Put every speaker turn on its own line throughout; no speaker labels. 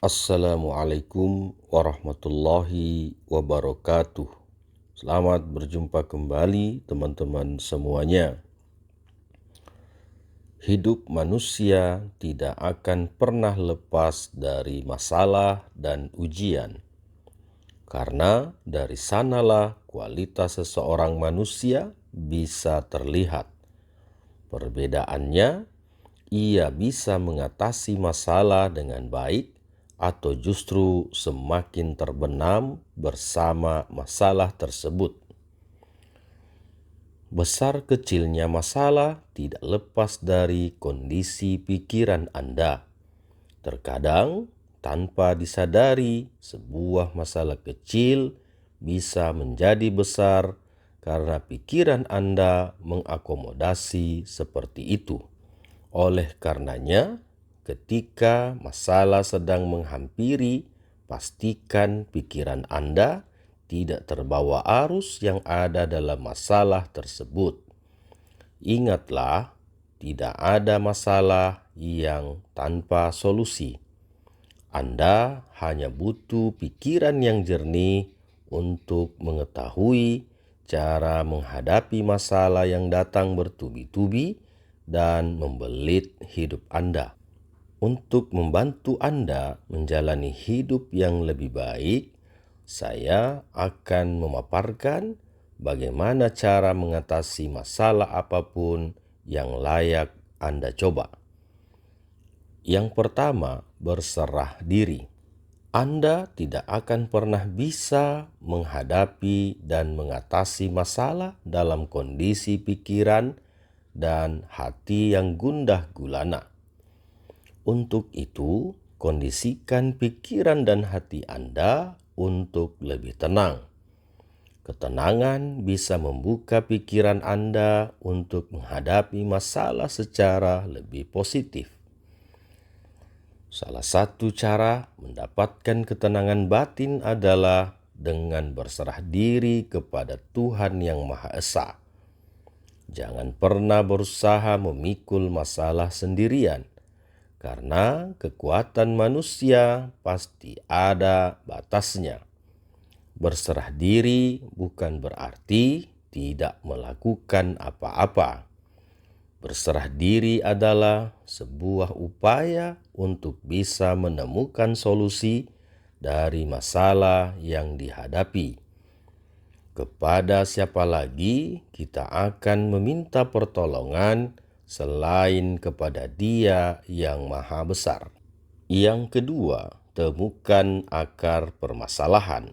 Assalamualaikum warahmatullahi wabarakatuh. Selamat berjumpa kembali teman-teman semuanya. Hidup manusia tidak akan pernah lepas dari masalah dan ujian. Karena dari sanalah kualitas seseorang manusia bisa terlihat. Perbedaannya, ia bisa mengatasi masalah dengan baik atau justru semakin terbenam bersama masalah tersebut. Besar kecilnya masalah tidak lepas dari kondisi pikiran Anda. Terkadang, tanpa disadari, sebuah masalah kecil bisa menjadi besar karena pikiran Anda mengakomodasi seperti itu. Oleh karenanya, ketika masalah sedang menghampiri, pastikan pikiran Anda tidak terbawa arus yang ada dalam masalah tersebut. Ingatlah, tidak ada masalah yang tanpa solusi. Anda hanya butuh pikiran yang jernih untuk mengetahui cara menghadapi masalah yang datang bertubi-tubi dan membelit hidup Anda. Untuk membantu Anda menjalani hidup yang lebih baik, saya akan memaparkan bagaimana cara mengatasi masalah apapun yang layak Anda coba. Yang pertama, berserah diri. Anda tidak akan pernah bisa menghadapi dan mengatasi masalah dalam kondisi pikiran dan hati yang gundah gulana. Untuk itu, kondisikan pikiran dan hati Anda untuk lebih tenang. Ketenangan bisa membuka pikiran Anda untuk menghadapi masalah secara lebih positif. Salah satu cara mendapatkan ketenangan batin adalah dengan berserah diri kepada Tuhan Yang Maha Esa. Jangan pernah berusaha memikul masalah sendirian, karena kekuatan manusia pasti ada batasnya. Berserah diri bukan berarti tidak melakukan apa-apa. Berserah diri adalah sebuah upaya untuk bisa menemukan solusi dari masalah yang dihadapi. Kepada siapa lagi kita akan meminta pertolongan selain kepada Dia yang Maha Besar. Yang kedua, temukan akar permasalahan.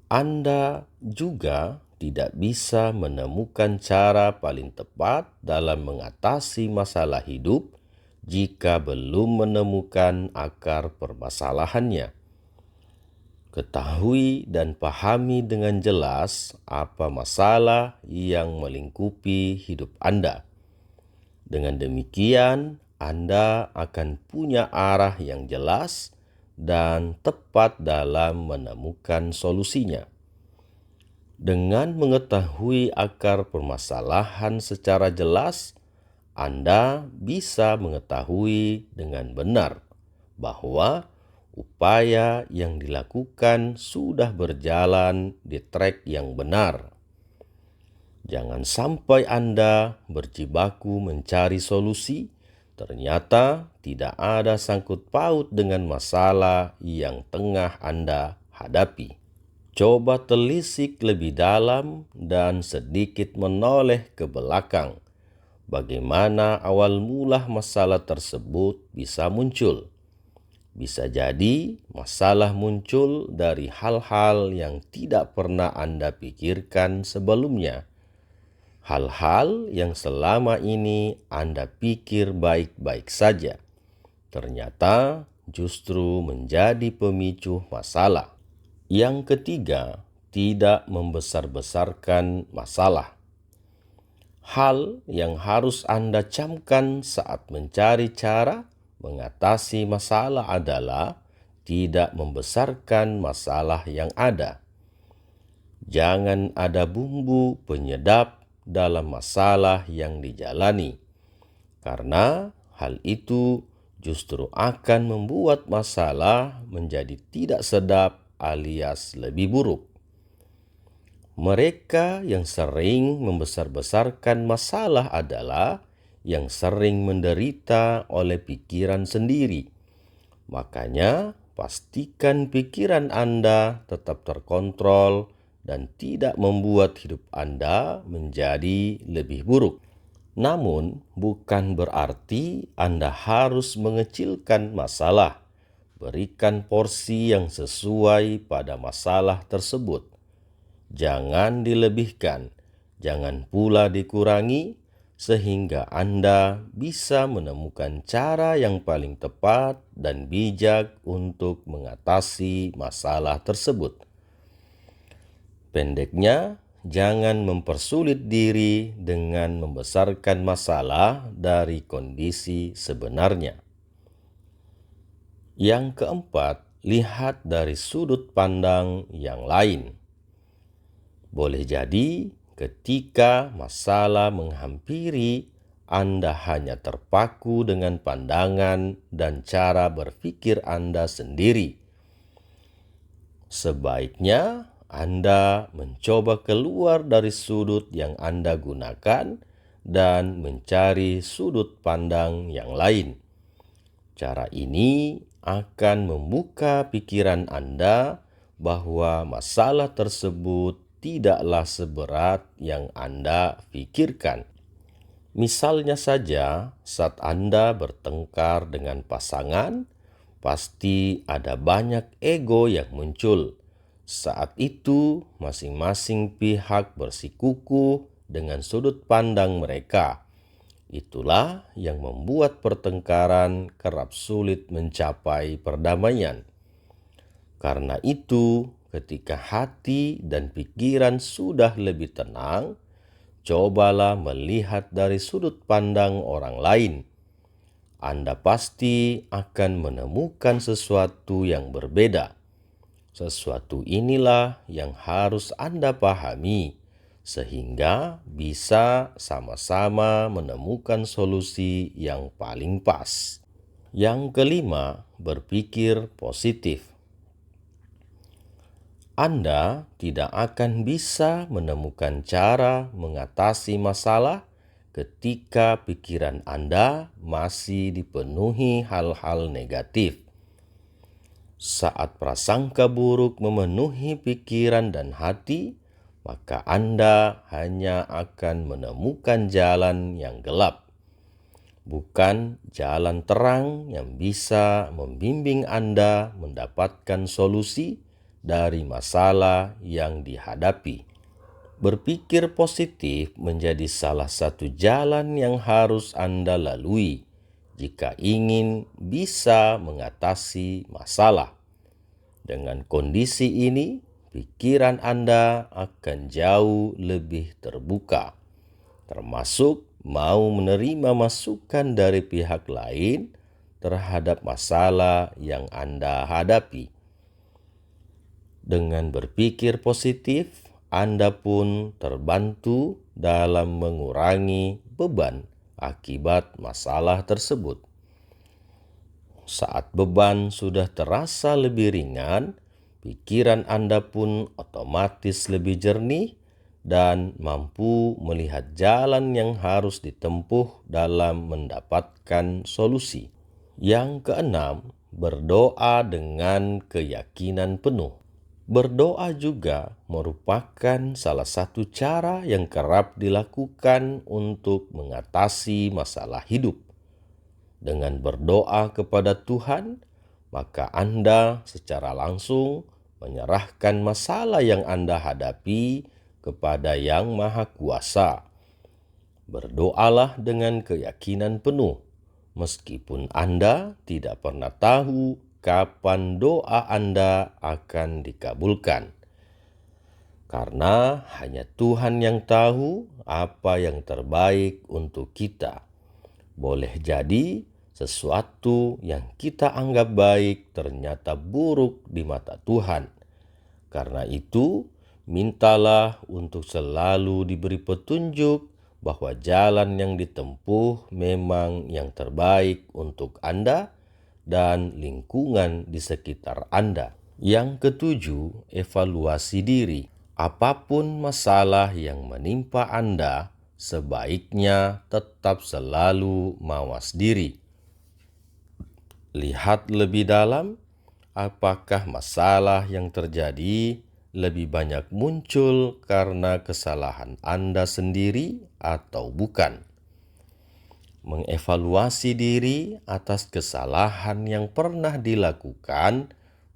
Anda juga tidak bisa menemukan cara paling tepat dalam mengatasi masalah hidup jika belum menemukan akar permasalahannya. Ketahui dan pahami dengan jelas apa masalah yang melingkupi hidup Anda. Dengan demikian, Anda akan punya arah yang jelas dan tepat dalam menemukan solusinya. Dengan mengetahui akar permasalahan secara jelas, Anda bisa mengetahui dengan benar bahwa upaya yang dilakukan sudah berjalan di trek yang benar. Jangan sampai Anda berjibaku mencari solusi, ternyata tidak ada sangkut paut dengan masalah yang tengah Anda hadapi. Coba telisik lebih dalam dan sedikit menoleh ke belakang. Bagaimana awal mula masalah tersebut bisa muncul? Bisa jadi masalah muncul dari hal-hal yang tidak pernah Anda pikirkan sebelumnya. Hal-hal yang selama ini Anda pikir baik-baik saja, ternyata justru menjadi pemicu masalah. Yang ketiga, tidak membesar-besarkan masalah. Hal yang harus Anda camkan saat mencari cara mengatasi masalah adalah tidak membesarkan masalah yang ada. Jangan ada bumbu penyedap dalam masalah yang dijalani, karena hal itu justru akan membuat masalah menjadi tidak sedap alias lebih buruk. Mereka yang sering membesar-besarkan masalah adalah yang sering menderita oleh pikiran sendiri. Makanya, pastikan pikiran Anda tetap terkontrol dan tidak membuat hidup Anda menjadi lebih buruk. Namun, bukan berarti Anda harus mengecilkan masalah. Berikan porsi yang sesuai pada masalah tersebut. Jangan dilebihkan, jangan pula dikurangi, sehingga Anda bisa menemukan cara yang paling tepat dan bijak untuk mengatasi masalah tersebut. Pendeknya, jangan mempersulit diri dengan membesarkan masalah dari kondisi sebenarnya. Yang keempat, lihat dari sudut pandang yang lain. Boleh jadi ketika masalah menghampiri, Anda hanya terpaku dengan pandangan dan cara berpikir Anda sendiri. Sebaiknya Anda mencoba keluar dari sudut yang Anda gunakan dan mencari sudut pandang yang lain. Cara ini akan membuka pikiran Anda bahwa masalah tersebut tidaklah seberat yang Anda pikirkan. Misalnya saja, saat Anda bertengkar dengan pasangan, pasti ada banyak ego yang muncul. Saat itu, masing-masing pihak bersikukuh dengan sudut pandang mereka. Itulah yang membuat pertengkaran kerap sulit mencapai perdamaian. Karena itu, ketika hati dan pikiran sudah lebih tenang, cobalah melihat dari sudut pandang orang lain. Anda pasti akan menemukan sesuatu yang berbeda. Sesuatu inilah yang harus Anda pahami, sehingga bisa sama-sama menemukan solusi yang paling pas. Yang kelima, berpikir positif. Anda tidak akan bisa menemukan cara mengatasi masalah ketika pikiran Anda masih dipenuhi hal-hal negatif. Saat prasangka buruk memenuhi pikiran dan hati, maka Anda hanya akan menemukan jalan yang gelap, bukan jalan terang yang bisa membimbing Anda mendapatkan solusi dari masalah yang dihadapi. Berpikir positif menjadi salah satu jalan yang harus Anda lalui jika ingin bisa mengatasi masalah. Dengan kondisi ini, pikiran Anda akan jauh lebih terbuka, termasuk mau menerima masukan dari pihak lain terhadap masalah yang Anda hadapi. Dengan berpikir positif, Anda pun terbantu dalam mengurangi beban akibat masalah tersebut. Saat beban sudah terasa lebih ringan, pikiran Anda pun otomatis lebih jernih dan mampu melihat jalan yang harus ditempuh dalam mendapatkan solusi. Yang keenam, berdoa dengan keyakinan penuh. Berdoa juga merupakan salah satu cara yang kerap dilakukan untuk mengatasi masalah hidup. Dengan berdoa kepada Tuhan, maka Anda secara langsung menyerahkan masalah yang Anda hadapi kepada Yang Maha Kuasa. Berdoalah dengan keyakinan penuh, meskipun Anda tidak pernah tahu kapan doa Anda akan dikabulkan. Karena hanya Tuhan yang tahu apa yang terbaik untuk kita. Boleh jadi sesuatu yang kita anggap baik ternyata buruk di mata Tuhan. Karena itu, mintalah untuk selalu diberi petunjuk bahwa jalan yang ditempuh memang yang terbaik untuk Anda dan lingkungan di sekitar Anda. Yang ketujuh, evaluasi diri. Apapun masalah yang menimpa Anda, sebaiknya tetap selalu mawas diri. Lihat lebih dalam, apakah masalah yang terjadi lebih banyak muncul karena kesalahan Anda sendiri atau bukan. Mengevaluasi diri atas kesalahan yang pernah dilakukan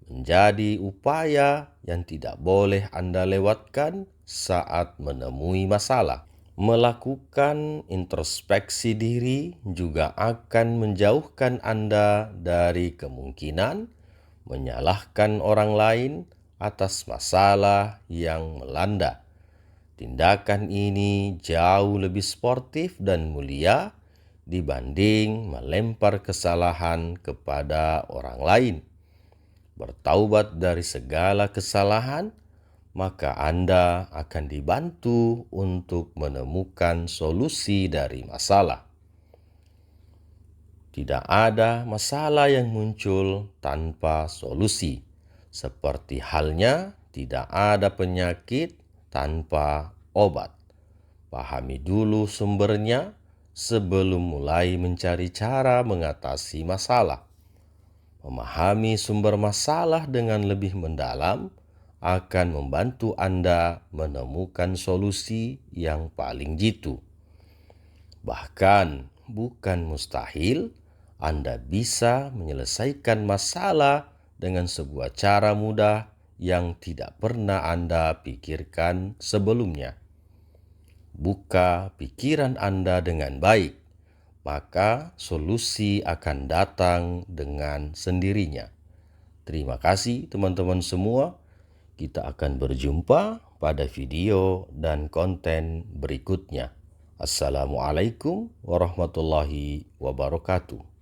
menjadi upaya yang tidak boleh Anda lewatkan saat menemui masalah. Melakukan introspeksi diri juga akan menjauhkan Anda dari kemungkinan menyalahkan orang lain atas masalah yang melanda. Tindakan ini jauh lebih sportif dan mulia dibanding melempar kesalahan kepada orang lain. Bertaubat dari segala kesalahan, maka Anda akan dibantu untuk menemukan solusi dari masalah. Tidak ada masalah yang muncul tanpa solusi, seperti halnya tidak ada penyakit tanpa obat. Pahami dulu sumbernya sebelum mulai mencari cara mengatasi masalah. Memahami sumber masalah dengan lebih mendalam akan membantu Anda menemukan solusi yang paling jitu. Bahkan bukan mustahil Anda bisa menyelesaikan masalah dengan sebuah cara mudah yang tidak pernah Anda pikirkan sebelumnya. Buka pikiran Anda dengan baik, maka solusi akan datang dengan sendirinya. Terima kasih teman-teman semua. Kita akan berjumpa pada video dan konten berikutnya. Assalamualaikum warahmatullahi wabarakatuh.